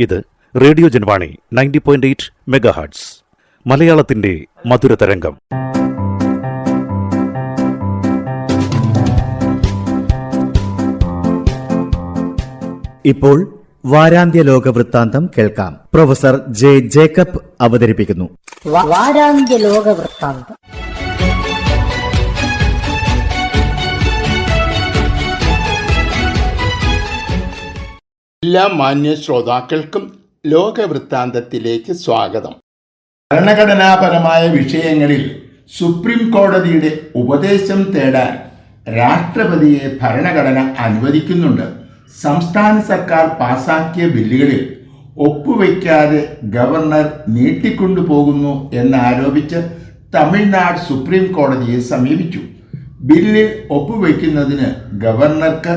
ഇത് radio Janvani 90.8 megahertz മലയാളത്തിന്റെ മധുരതരംഗം. ഇപ്പോൾ വാരാന്ത്യ ലോക വൃത്താന്തം കേൾക്കാം. പ്രൊഫസർ ജെ ജേക്കബ് അവതരിപ്പിക്കുന്നു. വാരാന്ത്യ ലോക വൃത്താന്തം. എല്ലാ മാന്യ ശ്രോതാക്കൾക്കും ലോകവൃത്താന്തത്തിലേക്ക് സ്വാഗതം. ഭരണഘടനാപരമായ വിഷയങ്ങളിൽ സുപ്രീം കോടതിയുടെ ഉപദേശം തേടാൻ രാഷ്ട്രപതിയെ ഭരണഘടന അനുവദിക്കുന്നുണ്ട്. സംസ്ഥാന സർക്കാർ പാസാക്കിയ ബില്ലുകളിൽ ഒപ്പുവയ്ക്കാതെ ഗവർണർ നീട്ടിക്കൊണ്ടുപോകുന്നു എന്നാരോപിച്ച് തമിഴ്നാട് സുപ്രീം കോടതിയെ സമീപിച്ചു. ബില്ലിൽ ഒപ്പുവയ്ക്കുന്നതിന് ഗവർണർക്ക്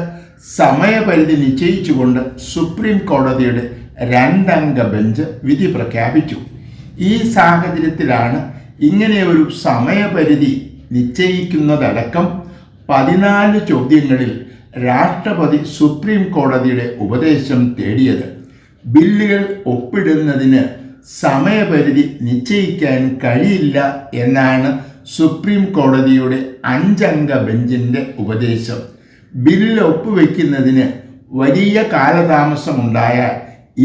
സമയപരിധി നിശ്ചയിച്ചുകൊണ്ട് സുപ്രീം കോടതിയുടെ 2 അംഗ ബെഞ്ച് വിധി പ്രഖ്യാപിച്ചു. ഈ സാഹചര്യത്തിലാണ് ഇങ്ങനെ ഒരു സമയപരിധി നിശ്ചയിക്കുന്നതടക്കം 14 ചോദ്യങ്ങളിൽ രാഷ്ട്രപതി സുപ്രീം കോടതിയുടെ ഉപദേശം തേടിയത്. ബില്ലുകൾ ഒപ്പിടുന്നതിന് സമയപരിധി നിശ്ചയിക്കാൻ കഴിയില്ല എന്നാണ് സുപ്രീം കോടതിയുടെ 5 അംഗ ബെഞ്ചിൻ്റെ ഉപദേശം. ബില്ല് ഒപ്പുവെക്കുന്നതിന് വലിയ കാലതാമസമുണ്ടായാൽ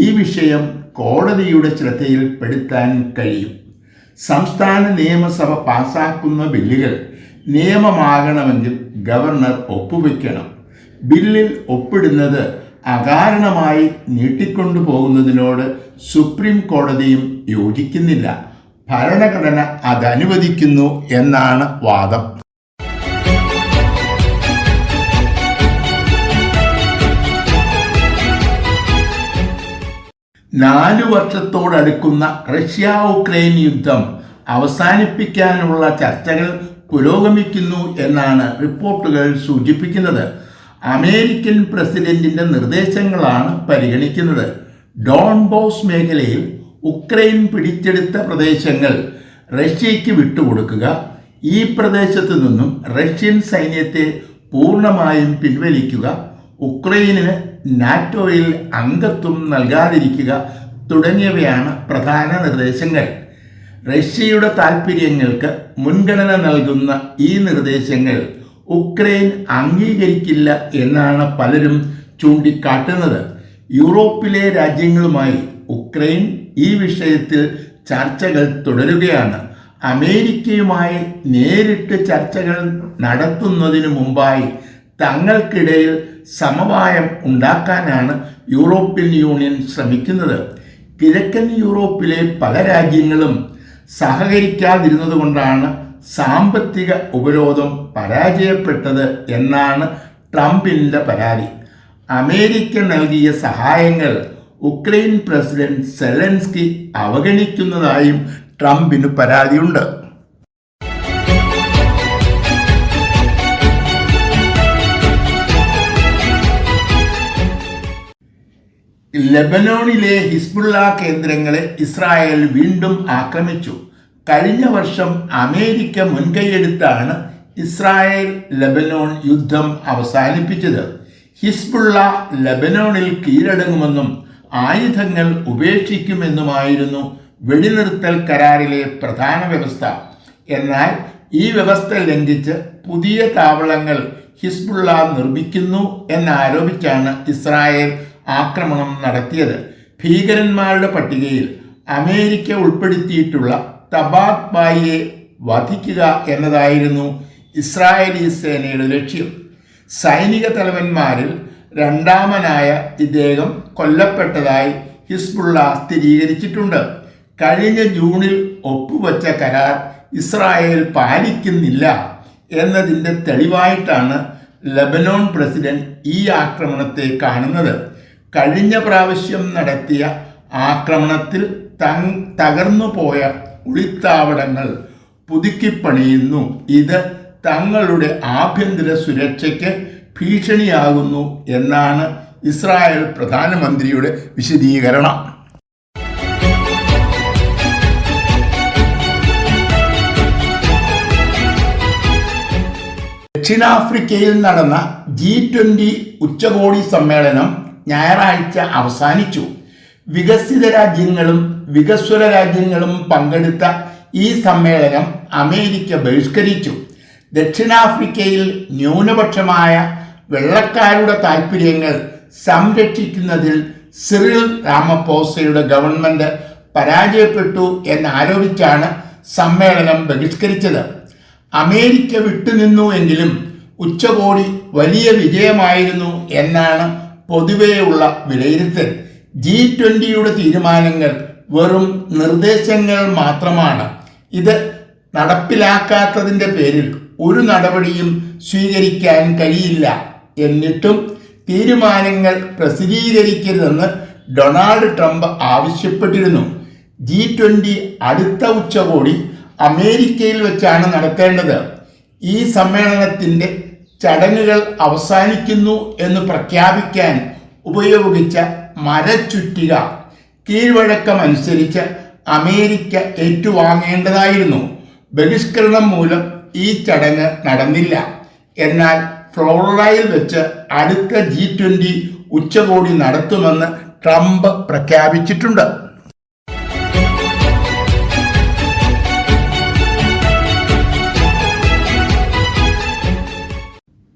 ഈ വിഷയം കോടതിയുടെ ശ്രദ്ധയിൽപ്പെടുത്താൻ കഴിയും. സംസ്ഥാന നിയമസഭ പാസാക്കുന്ന ബില്ലുകൾ നിയമമാകണമെങ്കിൽ ഗവർണർ ഒപ്പുവെക്കണം. ബില്ലിൽ ഒപ്പിടുന്നത് അകാരണമായി നീട്ടിക്കൊണ്ടുപോകുന്നതിനോട് സുപ്രീം കോടതിയും യോജിക്കുന്നില്ല. ഭരണഘടന അതനുവദിക്കുന്നു എന്നാണ് വാദം. 4 വർഷത്തോടടുക്കുന്ന റഷ്യ-ഉക്രൈൻ യുദ്ധം അവസാനിപ്പിക്കാനുള്ള ചർച്ചകൾ പുരോഗമിക്കുന്നു എന്നാണ് റിപ്പോർട്ടുകൾ സൂചിപ്പിക്കുന്നത്. അമേരിക്കൻ പ്രസിഡന്റിന്റെ നിർദ്ദേശങ്ങളാണ് പരിഗണിക്കുന്നത്. ഡോൺബോസ് മേഖലയിൽ ഉക്രൈൻ പിടിച്ചെടുത്ത പ്രദേശങ്ങൾ റഷ്യയ്ക്ക് വിട്ടുകൊടുക്കുക, ഈ പ്രദേശത്തു നിന്നും റഷ്യൻ സൈന്യത്തെ പൂർണ്ണമായും പിൻവലിക്കുക, ഉക്രൈനിന് നാറ്റോയിൽ അംഗത്വം നൽകാതിരിക്കുക തുടങ്ങിയവയാണ് പ്രധാന നിർദ്ദേശങ്ങൾ. റഷ്യയുടെ താൽപ്പര്യങ്ങൾക്ക് മുൻഗണന നൽകുന്ന ഈ നിർദ്ദേശങ്ങൾ ഉക്രൈൻ അംഗീകരിക്കില്ല എന്നാണ് പലരും ചൂണ്ടിക്കാട്ടുന്നത്. യൂറോപ്പിലെ രാജ്യങ്ങളുമായി ഉക്രൈൻ ഈ വിഷയത്തിൽ ചർച്ചകൾ തുടരുകയാണ്. അമേരിക്കയുമായി നേരിട്ട് ചർച്ചകൾ നടത്തുന്നതിനു മുമ്പായി തങ്ങൾക്കിടയിൽ സമവായം ഉണ്ടാക്കാനാണ് യൂറോപ്യൻ യൂണിയൻ ശ്രമിക്കുന്നത്. കിഴക്കൻ യൂറോപ്പിലെ പല രാജ്യങ്ങളും സഹകരിക്കാതിരുന്നതുകൊണ്ടാണ് സാമ്പത്തിക ഉപരോധം പരാജയപ്പെട്ടത് എന്നാണ് ട്രംപിൻ്റെ പരാതി. അമേരിക്ക നൽകിയ സഹായങ്ങൾ ഉക്രൈൻ പ്രസിഡന്റ് സെലൻസ്കി അവഗണിക്കുന്നതായും ട്രംപിന് പരാതിയുണ്ട്. ലെബനോണിലെ ഹിസ്ബുള്ള കേന്ദ്രങ്ങളെ ഇസ്രായേൽ വീണ്ടും ആക്രമിച്ചു. കഴിഞ്ഞ വർഷം അമേരിക്ക മുൻകൈയെടുത്താണ് ഇസ്രായേൽ ലെബനോൺ യുദ്ധം അവസാനിപ്പിച്ചത്. ഹിസ്ബുള്ള ലെബനോണിൽ കീഴടങ്ങുമെന്നും ആയുധങ്ങൾ ഉപേക്ഷിക്കുമെന്നുമായിരുന്നു വെടിനിർത്തൽ കരാറിലെ പ്രധാന വ്യവസ്ഥ. എന്നാൽ ഈ വ്യവസ്ഥ ലംഘിച്ച് പുതിയ താവളങ്ങൾ ഹിസ്ബുള്ള നിർമ്മിക്കുന്നു എന്നാരോപിച്ചാണ് ഇസ്രായേൽ ആക്രമണം നടത്തിയത്. ഭീകരന്മാരുടെ പട്ടികയിൽ അമേരിക്ക ഉൾപ്പെടുത്തിയിട്ടുള്ള തബാത് ബായിയെ വധിക്കുക എന്നതായിരുന്നു ഇസ്രായേലി സേനയുടെ ലക്ഷ്യം. സൈനിക തലവന്മാരിൽ 2ാമനായ ഇദ്ദേഹം കൊല്ലപ്പെട്ടതായി ഹിസ്ബുള്ള സ്ഥിരീകരിച്ചിട്ടുണ്ട്. കഴിഞ്ഞ ജൂണിൽ ഒപ്പുവച്ച കരാർ ഇസ്രായേൽ പാലിക്കുന്നില്ല എന്നതിൻ്റെ തെളിവായിട്ടാണ് ലെബനോൺ പ്രസിഡന്റ് ഈ ആക്രമണത്തെ കാണുന്നത്. കഴിഞ്ഞ പ്രാവശ്യം നടത്തിയ ആക്രമണത്തിൽ തകർന്നുപോയ ഒളിത്താവളങ്ങൾ പുതുക്കിപ്പണിയുന്നു. ഇത് തങ്ങളുടെ ആഭ്യന്തര സുരക്ഷയ്ക്ക് ഭീഷണിയാകുന്നു എന്നാണ് ഇസ്രായേൽ പ്രധാനമന്ത്രിയുടെ വിശദീകരണം. ദക്ഷിണാഫ്രിക്കയിൽ നടന്ന G20 ഉച്ചകോടി സമ്മേളനം ഞായറാഴ്ച അവസാനിച്ചു. വികസിത രാജ്യങ്ങളും വികസ്വര രാജ്യങ്ങളും പങ്കെടുത്ത ഈ സമ്മേളനം അമേരിക്ക ബഹിഷ്കരിച്ചു. ദക്ഷിണാഫ്രിക്കയിൽ ന്യൂനപക്ഷമായ വെള്ളക്കാരുടെ താൽപ്പര്യങ്ങൾ സംരക്ഷിക്കുന്നതിൽ സിറിൽ രാമപ്പോസയുടെ ഗവൺമെന്റ് പരാജയപ്പെട്ടു എന്നാരോപിച്ചാണ് സമ്മേളനം ബഹിഷ്കരിച്ചത്. അമേരിക്ക വിട്ടുനിന്നു എങ്കിലും ഉച്ചകോടി വലിയ വിജയമായിരുന്നു എന്നാണ് പൊതുവെയുള്ള വിലയിരുത്തൽ. G20 തീരുമാനങ്ങൾ വെറും നിർദ്ദേശങ്ങൾ മാത്രമാണ്. ഇത് നടപ്പിലാക്കാത്തതിൻ്റെ പേരിൽ ഒരു നടപടിയും സ്വീകരിക്കാൻ കഴിയില്ല. എന്നിട്ടും തീരുമാനങ്ങൾ പ്രസിദ്ധീകരിക്കരുതെന്ന് ഡൊണാൾഡ് ട്രംപ് ആവശ്യപ്പെട്ടിരുന്നു. G20 അടുത്ത ഉച്ചകോടി അമേരിക്കയിൽ വെച്ചാണ് നടത്തേണ്ടത്. ഈ സമ്മേളനത്തിൻ്റെ ചടങ്ങുകൾ അവസാനിക്കുന്നു എന്ന് പ്രഖ്യാപിക്കാൻ ഉപയോഗിച്ച മരച്ചുറ്റിക കീഴ്വഴക്കമനുസരിച്ച് അമേരിക്ക ഏറ്റുവാങ്ങേണ്ടതായിരുന്നു. ബഹിഷ്കരണം മൂലം ഈ ചടങ്ങ് നടന്നില്ല. എന്നാൽ ഫ്ലോറിഡയിൽ വെച്ച് അടുത്ത G20 ഉച്ചകോടി നടത്തുമെന്ന് ട്രംപ് പ്രഖ്യാപിച്ചിട്ടുണ്ട്.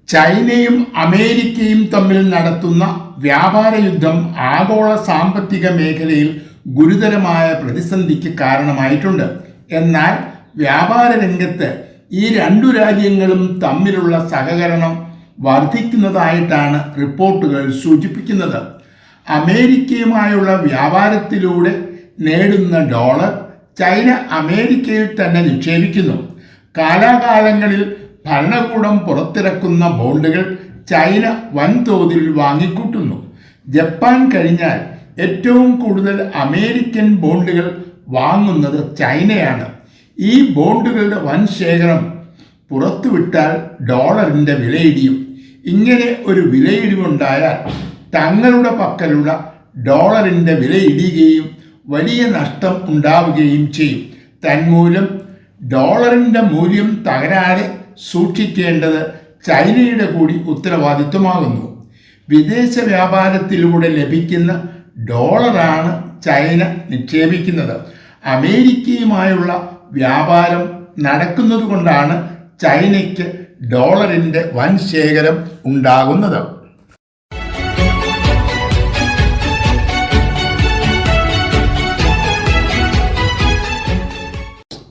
ചൈനയും അമേരിക്കയും തമ്മിൽ നടത്തുന്ന വ്യാപാര യുദ്ധം ആഗോള സാമ്പത്തിക മേഖലയിൽ ഗുരുതരമായ പ്രതിസന്ധിക്ക് കാരണമായിട്ടുണ്ട്. എന്നാൽ വ്യാപാര രംഗത്ത് ഈ രണ്ടു രാജ്യങ്ങളും തമ്മിലുള്ള സഹകരണം വർദ്ധിക്കുന്നതായിട്ടാണ് റിപ്പോർട്ടുകൾ സൂചിപ്പിക്കുന്നത്. അമേരിക്കയുമായുള്ള വ്യാപാരത്തിലൂടെ നേടുന്ന ഡോളർ ചൈന അമേരിക്കയിൽ തന്നെ നിക്ഷേപിക്കുന്നു. കാലാകാലങ്ങളിൽ ഭരണകൂടം പുറത്തിറക്കുന്ന ബോണ്ടുകൾ ചൈന വൻതോതിൽ വാങ്ങിക്കൂട്ടുന്നു. ജപ്പാൻ കഴിഞ്ഞാൽ ഏറ്റവും കൂടുതൽ അമേരിക്കൻ ബോണ്ടുകൾ വാങ്ങുന്നത് ചൈനയാണ്. ഈ ബോണ്ടുകളുടെ വൻ ശേഖരം പുറത്തുവിട്ടാൽ ഡോളറിൻ്റെ വിലയിടിയും. ഇങ്ങനെ ഒരു വിലയിടിവുണ്ടായാൽ തങ്ങളുടെ പക്കലുള്ള ഡോളറിൻ്റെ വിലയിടിയുകയും വലിയ നഷ്ടം ഉണ്ടാവുകയും ചെയ്യും. തന്മൂലം ഡോളറിൻ്റെ മൂല്യം തകരാതെ സൂക്ഷിക്കേണ്ടത് ചൈനയുടെ കൂടി ഉത്തരവാദിത്വമാകുന്നു. വിദേശ വ്യാപാരത്തിലൂടെ ലഭിക്കുന്ന ഡോളറാണ് ചൈന നിക്ഷേപിക്കുന്നത്. അമേരിക്കയുമായുള്ള വ്യാപാരം നടക്കുന്നത് കൊണ്ടാണ് ചൈനയ്ക്ക് ഡോളറിൻ്റെ വൻ ശേഖരം ഉണ്ടാകുന്നത്.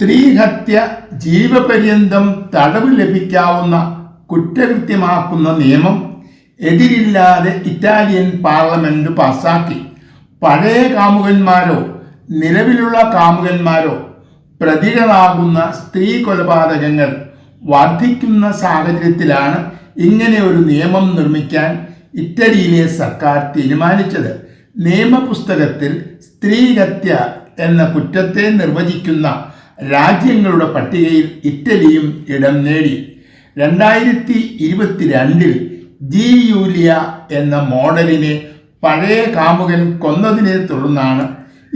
സ്ത്രീഹത്യ ജീവപര്യന്തം തടവ് ലഭിക്കാവുന്ന കുറ്റകൃത്യമാക്കുന്ന നിയമം എതിരില്ലാതെ ഇറ്റാലിയൻ പാർലമെന്റ് പാസാക്കി. പഴയ കാമുകന്മാരോ നിലവിലുള്ള കാമുകന്മാരോ പ്രതികളാകുന്ന സ്ത്രീ കൊലപാതകങ്ങൾ വർദ്ധിക്കുന്ന സാഹചര്യത്തിലാണ് ഇങ്ങനെ ഒരു നിയമം നിർമ്മിക്കാൻ ഇറ്റലിയിലെ സർക്കാർ തീരുമാനിച്ചത്. നിയമപുസ്തകത്തിൽ സ്ത്രീഹത്യ എന്ന കുറ്റത്തെ നിർവചിക്കുന്ന രാജ്യങ്ങളുടെ പട്ടികയിൽ ഇറ്റലിയും ഇടം നേടി. 2022 ജി യൂലിയ എന്ന മോഡലിനെ പഴയ കാമുകൻ കൊന്നതിനെ തുടർന്നാണ്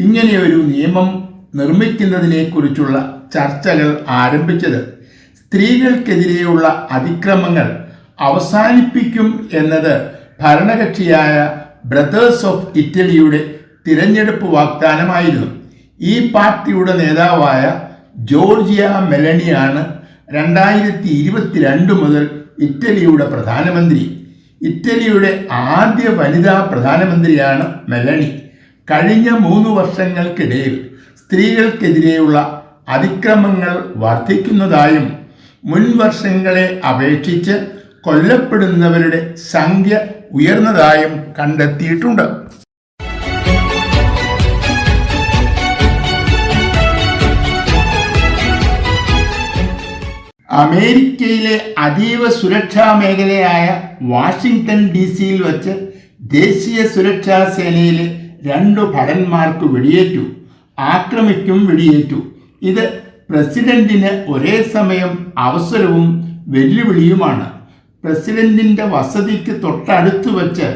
ഇങ്ങനെയൊരു നിയമം നിർമ്മിക്കുന്നതിനെക്കുറിച്ചുള്ള ചർച്ചകൾ ആരംഭിച്ചത്. സ്ത്രീകൾക്കെതിരെയുള്ള അതിക്രമങ്ങൾ അവസാനിപ്പിക്കും എന്നത് ഭരണകക്ഷിയായ ബ്രദേഴ്സ് ഓഫ് ഇറ്റലിയുടെ തിരഞ്ഞെടുപ്പ് വാഗ്ദാനമായിരുന്നു. ഈ പാർട്ടിയുടെ നേതാവായ ജോർജിയ മെലണിയാണ് 2022 മുതൽ ഇറ്റലിയുടെ പ്രധാനമന്ത്രി. ഇറ്റലിയുടെ ആദ്യ വനിതാ പ്രധാനമന്ത്രിയാണ് മെലണി. കഴിഞ്ഞ 3 വർഷങ്ങൾക്കിടയിൽ സ്ത്രീകൾക്കെതിരെയുള്ള അതിക്രമങ്ങൾ വർദ്ധിക്കുന്നതായും മുൻ വർഷങ്ങളെ അപേക്ഷിച്ച് കൊല്ലപ്പെടുന്നവരുടെ സംഖ്യ ഉയർന്നതായും കണ്ടെത്തിയിട്ടുണ്ട്. അമേരിക്കയിലെ അതീവ സുരക്ഷാ മേഖലയായ വാഷിംഗ്ടൺ DC-യിൽ വച്ച് ദേശീയ സുരക്ഷാ സേനയിലെ 2 ഭടന്മാർക്ക് വെടിയേറ്റു. ആക്രമിക്കും വെടിയേറ്റു. ഇത് പ്രസിഡന്റിന് ഒരേ സമയം അവസരവും വെല്ലുവിളിയുമാണ്. പ്രസിഡന്റിന്റെ വസതിക്ക് തൊട്ടടുത്ത് വച്ച്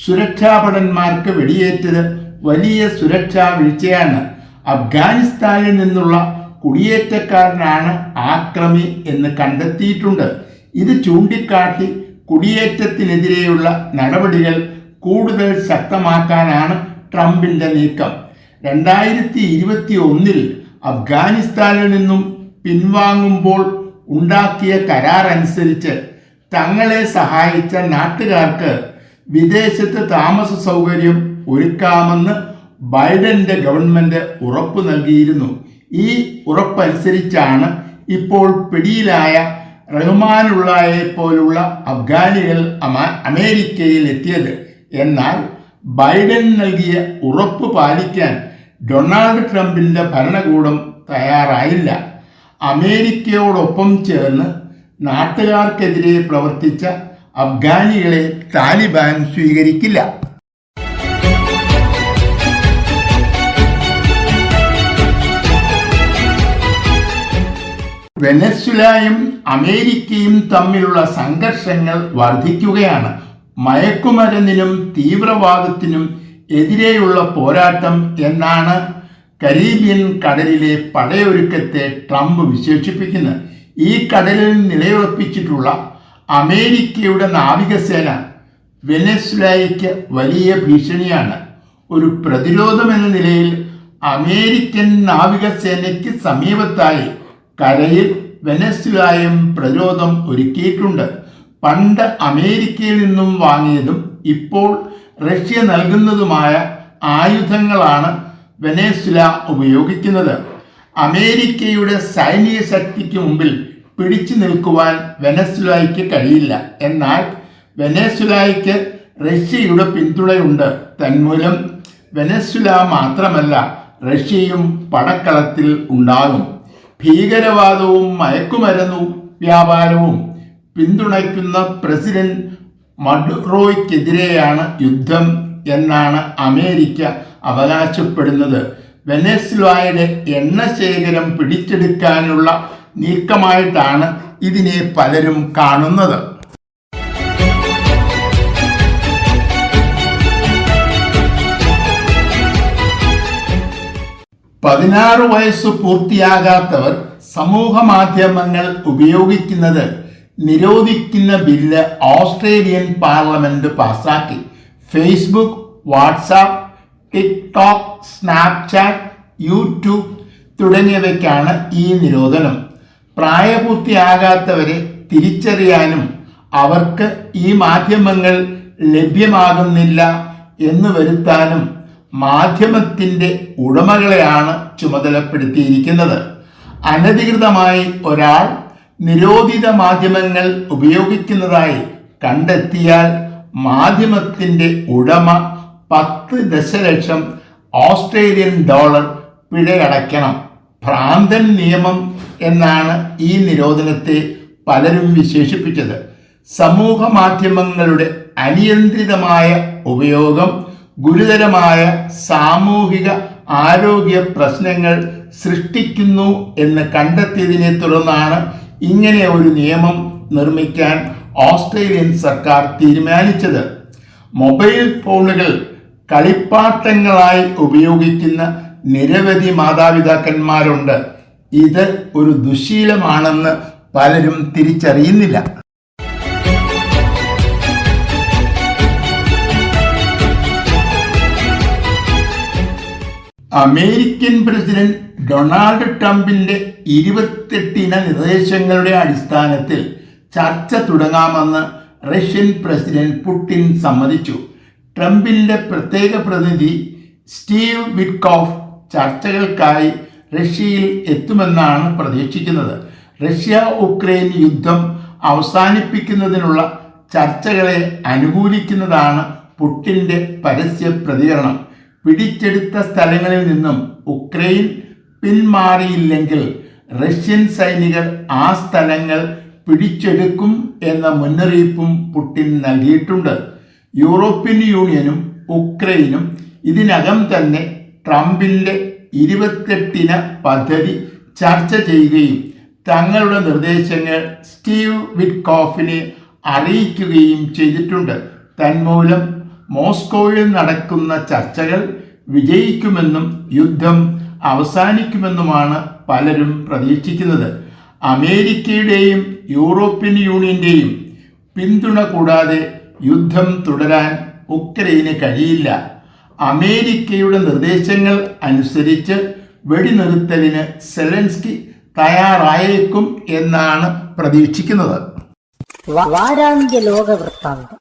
സുരക്ഷാ ഭടന്മാർക്ക് വെടിയേറ്റത് വലിയ സുരക്ഷാ വീഴ്ചയാണ്. അഫ്ഗാനിസ്ഥാനിൽ നിന്നുള്ള കുടിയേറ്റക്കാരനാണ് ആക്രമി എന്ന് കണ്ടെത്തിയിട്ടുണ്ട്. ഇത് ചൂണ്ടിക്കാട്ടി കുടിയേറ്റത്തിനെതിരെയുള്ള നടപടികൾ കൂടുതൽ ശക്തമാക്കാനാണ് ട്രംപിന്റെ നീക്കം. 2021 അഫ്ഗാനിസ്ഥാനിൽ നിന്നും പിൻവാങ്ങുമ്പോൾ ഉണ്ടാക്കിയ കരാർ അനുസരിച്ച് തങ്ങളെ സഹായിച്ച നാട്ടുകാർക്ക് വിദേശത്ത് താമസ സൗകര്യം ഒരുക്കാമെന്ന് ബൈഡന്റെ ഗവൺമെന്റ് ഉറപ്പു നൽകിയിരുന്നു. ഈ ഉറപ്പനുസരിച്ചാണ് ഇപ്പോൾ പിടിയിലായ റഹ്മാനുള്ളയെ പോലുള്ള അഫ്ഗാനികൾ അമേരിക്കയിൽ എത്തിയത്. എന്നാൽ ബൈഡൻ നൽകിയ ഉറപ്പ് പാലിക്കാൻ ഡൊണാൾഡ് ട്രംപിന്റെ ഭരണകൂടം തയ്യാറായില്ല. അമേരിക്കയോടൊപ്പം ചേർന്ന് നാട്ടുകാർക്കെതിരെ പ്രവർത്തിച്ച അഫ്ഗാനികളെ താലിബാൻ സ്വീകരിക്കില്ല. വെനസ്വേലയും അമേരിക്കയും തമ്മിലുള്ള സംഘർഷങ്ങൾ വർദ്ധിക്കുകയാണ്. മയക്കുമരുന്നിനും തീവ്രവാദത്തിനും എതിരെയുള്ള പോരാട്ടം എന്നാണ് കരീബിയൻ കടലിലെ പടയൊരുക്കത്തെ ട്രംപ് വിശേഷിപ്പിക്കുന്നത്. ഈ കടലിൽ നിലയുറപ്പിച്ചിട്ടുള്ള അമേരിക്കയുടെ നാവികസേന വെനസ്വേലയ്ക്ക് വലിയ ഭീഷണിയാണ്. ഒരു പ്രതിരോധമെന്ന നിലയിൽ അമേരിക്കൻ നാവികസേനയ്ക്ക് സമീപത്തായി കരയിൽ വെനസ്വേലയും പ്രതിരോധം ഒരുക്കിയിട്ടുണ്ട്. പണ്ട് അമേരിക്കയിൽ നിന്നും വാങ്ങിയതും ഇപ്പോൾ റഷ്യ നൽകുന്നതുമായ ആയുധങ്ങളാണ് വെനസ്വേല ഉപയോഗിക്കുന്നത്. അമേരിക്കയുടെ സൈനിക ശക്തിക്ക് മുമ്പിൽ പിടിച്ചു നിൽക്കുവാൻ വെനസ്വേലയ്ക്ക് കഴിയില്ല. എന്നാൽ വെനസ്വേലയ്ക്ക് റഷ്യയുടെ പിന്തുണയുണ്ട്. തന്മൂലം വെനസ്വേല മാത്രമല്ല, റഷ്യയും പടക്കളത്തിൽ ഉണ്ടാകും. ഭീകരവാദവും മയക്കുമരുന്നും വ്യാപാരവും പിന്തുണയ്ക്കുന്ന പ്രസിഡന്റ് മഡുറോയ്ക്കെതിരെയാണ് യുദ്ധം എന്നാണ് അമേരിക്ക അവകാശപ്പെടുന്നത്. വെനസ്വേലയുടെ എണ്ണ ശേഖരം പിടിച്ചെടുക്കാനുള്ള നീക്കമായിട്ടാണ് ഇതിനെ പലരും കാണുന്നത്. പതിനാറ് വയസ്സ് പൂർത്തിയാകാത്തവർ സമൂഹ മാധ്യമങ്ങൾ ഉപയോഗിക്കുന്നത് നിരോധിക്കുന്ന ബില്ല് ഓസ്ട്രേലിയൻ പാർലമെന്റ് പാസാക്കി. Facebook, WhatsApp, TikTok, Snapchat, YouTube തുടങ്ങിയവയ്ക്കാണ് ഈ നിരോധനം. പ്രായപൂർത്തിയാകാത്തവരെ തിരിച്ചറിയാനും അവർക്ക് ഈ മാധ്യമങ്ങൾ ലഭ്യമാകുന്നില്ല എന്ന് വരുത്താനും മാധ്യമത്തിൻ്റെ ഉടമകളെയാണ് ചുമതലപ്പെടുത്തിയിരിക്കുന്നത്. അനധികൃതമായി ഒരാൾ നിരോധിത മാധ്യമങ്ങൾ ഉപയോഗിക്കുന്നതായി കണ്ടെത്തിയാൽ മാധ്യമത്തിൻ്റെ ഉടമ 10 ദശലക്ഷം ഓസ്ട്രേലിയൻ ഡോളർ പിഴയടയ്ക്കണം. ഭ്രാന്തൻ നിയമം എന്നാണ് ഈ നിരോധനത്തെ പലരും വിശേഷിപ്പിച്ചത്. സമൂഹ മാധ്യമങ്ങളുടെ അനിയന്ത്രിതമായ ഉപയോഗം ഗുരുതരമായ സാമൂഹിക ആരോഗ്യ പ്രശ്നങ്ങൾ സൃഷ്ടിക്കുന്നു എന്ന് കണ്ടെത്തിയതിനെ തുടർന്നാണ് ഇങ്ങനെ ഒരു നിയമം നിർമ്മിക്കാൻ ഓസ്ട്രേലിയൻ സർക്കാർ തീരുമാനിച്ചത്. മൊബൈൽ ഫോണുകൾ കളിപ്പാട്ടങ്ങളായി ഉപയോഗിക്കുന്ന നിരവധി മാതാപിതാക്കന്മാരുണ്ട്. ഇത് ഒരു ദുശ്ശീലമാണെന്ന് പലരും തിരിച്ചറിയുന്നില്ല. അമേരിക്കൻ പ്രസിഡന്റ് ഡൊണാൾഡ് ട്രംപിന്റെ 28 നിർദ്ദേശങ്ങളുടെ അടിസ്ഥാനത്തിൽ ചർച്ച തുടങ്ങാമെന്ന് റഷ്യൻ പ്രസിഡന്റ് പുടിൻ സമ്മതിച്ചു. ട്രംപിന്റെ പ്രത്യേക പ്രതിനിധി സ്റ്റീവ് വിറ്റ്കോഫ് ചർച്ചകൾക്കായി റഷ്യയിൽ എത്തുമെന്നാണ് പ്രതീക്ഷിക്കുന്നത്. റഷ്യ ഉക്രൈൻ യുദ്ധം അവസാനിപ്പിക്കുന്നതിനുള്ള ചർച്ചകളെ അനുകൂലിക്കുന്നതാണ് പുടിന്റെ പരസ്യ പ്രതികരണം. പിടിച്ചെടുത്ത സ്ഥലങ്ങളിൽ നിന്നും ഉക്രൈൻ പിന്മാറിയില്ലെങ്കിൽ റഷ്യൻ സൈനികർ ആ സ്ഥലങ്ങൾ പിടിച്ചെടുക്കും എന്ന മുന്നറിയിപ്പും പുടിൻ നൽകിയിട്ടുണ്ട്. യൂറോപ്യൻ യൂണിയനും ഉക്രൈനും ഇതിനകം തന്നെ ട്രംപിന്റെ 28 പദ്ധതി ചർച്ച ചെയ്യുകയും തങ്ങളുടെ നിർദ്ദേശങ്ങൾ സ്റ്റീവ് വിറ്റ്കോഫിനെ അറിയിക്കുകയും ചെയ്തിട്ടുണ്ട്. തന്മൂലം മോസ്കോയിൽ നടക്കുന്ന ചർച്ചകൾ വിജയിക്കുമെന്നും യുദ്ധം അവസാനിക്കുമെന്നുമാണ് പലരും പ്രതീക്ഷിക്കുന്നത്. അമേരിക്കയുടെയും യൂറോപ്യൻ യൂണിയന്റെയും പിന്തുണ കൂടാതെ യുദ്ധം തുടരാൻ ഉക്രൈന് കഴിയില്ല. അമേരിക്കയുടെ നിർദ്ദേശങ്ങൾ അനുസരിച്ച് വെടിനിർത്തലിന് സെലൻസ്കി തയ്യാറായേക്കും എന്നാണ് പ്രതീക്ഷിക്കുന്നത്. വാരാന്ത്യ ലോക വൃത്താന്തം.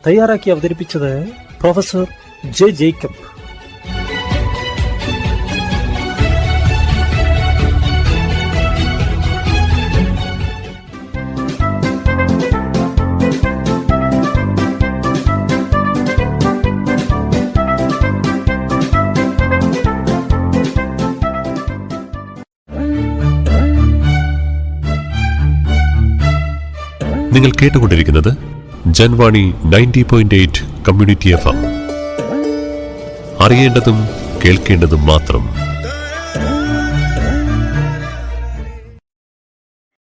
തയ്യാറാക്കി അവതരിപ്പിച്ചത് പ്രൊഫസർ ജെ ജേക്കബ്. നിങ്ങൾ കേട്ടുകൊണ്ടിരിക്കുന്നത് ജൻവാണി 90.8 കമ്മ്യൂണിറ്റി FM. അറിയേണ്ടതും കേൾക്കേണ്ടതും മാത്രം.